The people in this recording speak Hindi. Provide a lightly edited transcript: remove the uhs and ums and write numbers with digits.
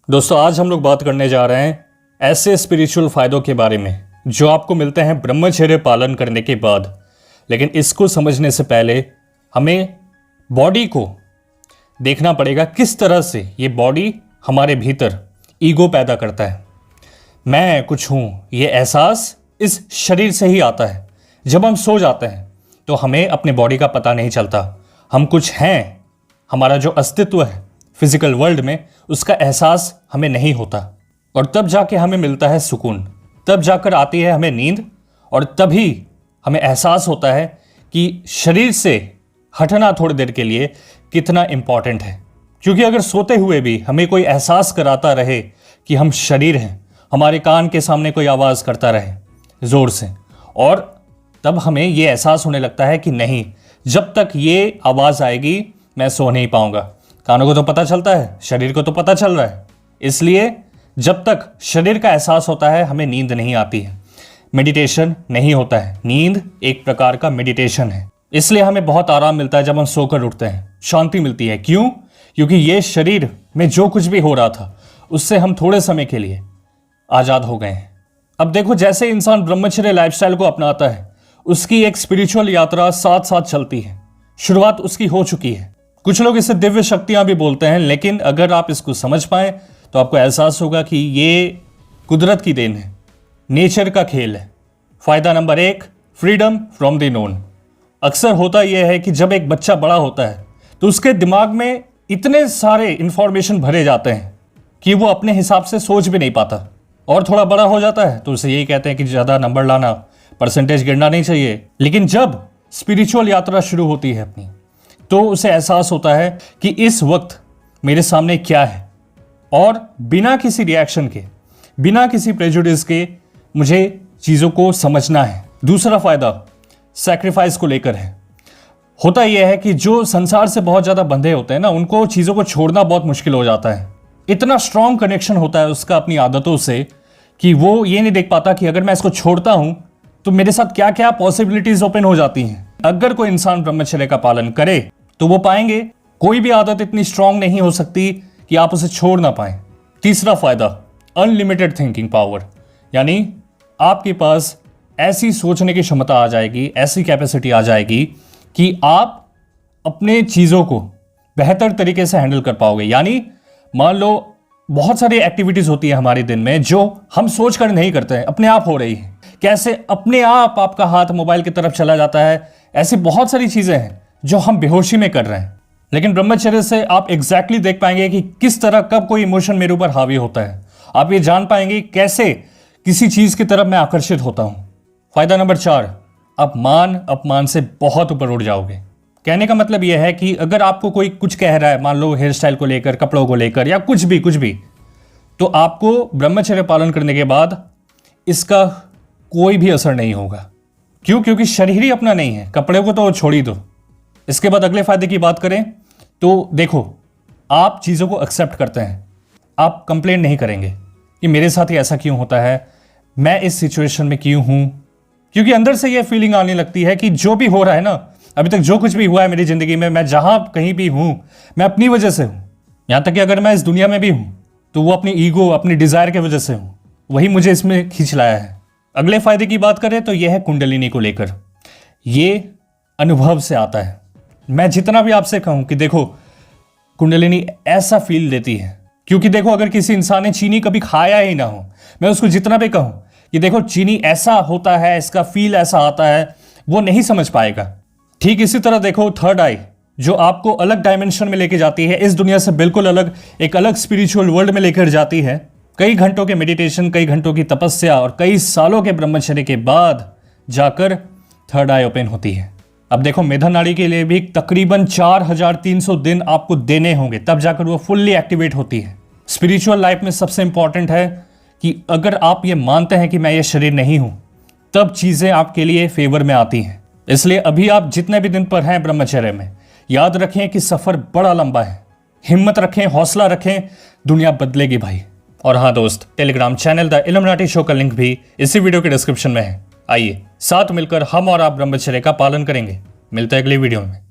दोस्तों आज हम लोग बात करने जा रहे हैं ऐसे स्पिरिचुअल फायदों के बारे में जो आपको मिलते हैं ब्रह्मचर्य पालन करने के बाद। लेकिन इसको समझने से पहले हमें बॉडी को देखना पड़ेगा किस तरह से ये बॉडी हमारे भीतर ईगो पैदा करता है। मैं कुछ हूँ, ये एहसास इस शरीर से ही आता है। जब हम सो जाते हैं तो हमें अपने बॉडी का पता नहीं चलता, हम कुछ हैं, हमारा जो अस्तित्व है फिजिकल वर्ल्ड में उसका एहसास हमें नहीं होता। और तब जाके हमें मिलता है सुकून, तब जाकर आती है हमें नींद, और तभी हमें एहसास होता है कि शरीर से हटना थोड़ी देर के लिए कितना इम्पॉर्टेंट है। क्योंकि अगर सोते हुए भी हमें कोई एहसास कराता रहे कि हम शरीर हैं, हमारे कान के सामने कोई आवाज़ करता रहे ज़ोर से, और तब हमें ये एहसास होने लगता है कि नहीं, जब तक ये आवाज़ आएगी मैं सो नहीं पाऊंगा। कानों को तो पता चलता है, शरीर को तो पता चल रहा है, इसलिए जब तक शरीर का एहसास होता है हमें नींद नहीं आती है, मेडिटेशन नहीं होता है। नींद एक प्रकार का मेडिटेशन है, इसलिए हमें बहुत आराम मिलता है जब हम सोकर उठते हैं, शांति मिलती है। क्यों? क्योंकि ये शरीर में जो कुछ भी हो रहा था उससे हम थोड़े समय के लिए आज़ाद हो गए हैं। अब देखो, जैसे इंसान ब्रह्मचर्य लाइफस्टाइल को अपनाता है उसकी एक स्पिरिचुअल यात्रा साथ साथ चलती है। शुरुआत उसकी हो चुकी है। कुछ लोग इसे दिव्य शक्तियां भी बोलते हैं, लेकिन अगर आप इसको समझ पाएं तो आपको एहसास होगा कि ये कुदरत की देन है, नेचर का खेल है। फायदा number 1, freedom from the known. अक्सर होता यह है कि जब एक बच्चा बड़ा होता है तो उसके दिमाग में इतने सारे इंफॉर्मेशन भरे जाते हैं कि वो अपने हिसाब से सोच भी नहीं पाता। और थोड़ा बड़ा हो जाता है तो उसे यही कहते हैं कि ज़्यादा नंबर लाना, परसेंटेज गिरना नहीं चाहिए। लेकिन जब स्पिरिचुअल यात्रा शुरू होती है अपनी, तो उसे एहसास होता है कि इस वक्त मेरे सामने क्या है, और बिना किसी रिएक्शन के, बिना किसी प्रेजुडिस के मुझे चीज़ों को समझना है। दूसरा फायदा सैक्रिफाइस को लेकर है। होता यह है कि जो संसार से बहुत ज़्यादा बंधे होते हैं ना, उनको चीज़ों को छोड़ना बहुत मुश्किल हो जाता है। इतना स्ट्रॉन्ग कनेक्शन होता है उसका अपनी आदतों से कि वो ये नहीं देख पाता कि अगर मैं इसको छोड़ता हूं तो मेरे साथ क्या क्या पॉसिबिलिटीज ओपन हो जाती हैं। अगर कोई इंसान ब्रह्मचर्य का पालन करे तो वो पाएंगे कोई भी आदत इतनी स्ट्रांग नहीं हो सकती कि आप उसे छोड़ ना पाए। तीसरा फायदा अनलिमिटेड थिंकिंग पावर, यानी आपके पास ऐसी सोचने की क्षमता आ जाएगी, ऐसी कैपेसिटी आ जाएगी कि आप अपने चीज़ों को बेहतर तरीके से हैंडल कर पाओगे। यानी मान लो बहुत सारी एक्टिविटीज होती है हमारे दिन में जो हम सोच कर नहीं करते हैं, अपने आप हो रही है। कैसे अपने आप आपका हाथ मोबाइल की तरफ चला जाता है, ऐसी बहुत सारी चीजें हैं जो हम बेहोशी में कर रहे हैं। लेकिन ब्रह्मचर्य से आप एग्जैक्टली देख पाएंगे कि किस तरह कब कोई इमोशन मेरे ऊपर हावी होता है। आप ये जान पाएंगे कैसे किसी चीज की तरफ मैं आकर्षित होता हूं। फायदा नंबर 4, आप मान अपमान से बहुत ऊपर उठ जाओगे। कहने का मतलब यह है कि अगर आपको कोई कुछ कह रहा है, मान लो हेयर स्टाइल को लेकर, कपड़ों को लेकर, या कुछ भी, तो आपको ब्रह्मचर्य पालन करने के बाद इसका कोई भी असर नहीं होगा। क्यों? क्योंकि शरीर ही अपना नहीं है, कपड़े को तो छोड़ ही दो। इसके बाद अगले फायदे की बात करें तो देखो, आप चीज़ों को एक्सेप्ट करते हैं, आप कंप्लेन नहीं करेंगे कि मेरे साथ ही ऐसा क्यों होता है, मैं इस सिचुएशन में क्यों हूं। क्योंकि अंदर से यह फीलिंग आने लगती है कि जो भी हो रहा है ना, अभी तक जो कुछ भी हुआ है मेरी जिंदगी में, मैं जहां कहीं भी हूं मैं अपनी वजह से हूं। यहां तक कि अगर मैं इस दुनिया में भी हूं तो वो अपनी ईगो, अपनी डिजायर की वजह से हूं, वही मुझे इसमें खींच लाया है। अगले फायदे की बात करें तो यह है कुंडलिनी को लेकर। ये अनुभव से आता है। मैं जितना भी आपसे कहूं कि देखो, कुंडलिनी ऐसा फील देती है। क्योंकि देखो, अगर किसी इंसान ने चीनी कभी खाया ही ना हो, मैं उसको जितना भी कहूं कि देखो चीनी ऐसा होता है, इसका फील ऐसा आता है, वो नहीं समझ पाएगा। ठीक इसी तरह देखो, थर्ड आई जो आपको अलग डायमेंशन में लेके जाती है, इस दुनिया से बिल्कुल अलग, एक अलग स्पिरिचुअल वर्ल्ड में लेकर जाती है। कई घंटों के मेडिटेशन, कई घंटों की तपस्या और कई सालों के ब्रह्मचर्य के बाद जाकर थर्ड आई ओपन होती है। अब देखो, मेधन नाड़ी के लिए भी तकरीबन 4300 दिन आपको देने होंगे, तब जाकर वो फुल्ली एक्टिवेट होती है। स्पिरिचुअल लाइफ में सबसे इंपॉर्टेंट है कि अगर आप ये मानते हैं कि मैं ये शरीर नहीं हूं, तब चीजें आपके लिए फेवर में आती हैं। इसलिए अभी आप जितने भी दिन पर हैं ब्रह्मचर्य में, याद रखें कि सफर बड़ा लंबा है। हिम्मत रखें, हौसला रखें, दुनिया बदलेगी भाई। और हाँ दोस्त, Telegram channel the illuminati show का लिंक भी इसी वीडियो के डिस्क्रिप्शन में है। आइए साथ मिलकर हम और आप ब्रह्मचर्य का पालन करेंगे। मिलते हैं अगली वीडियो में।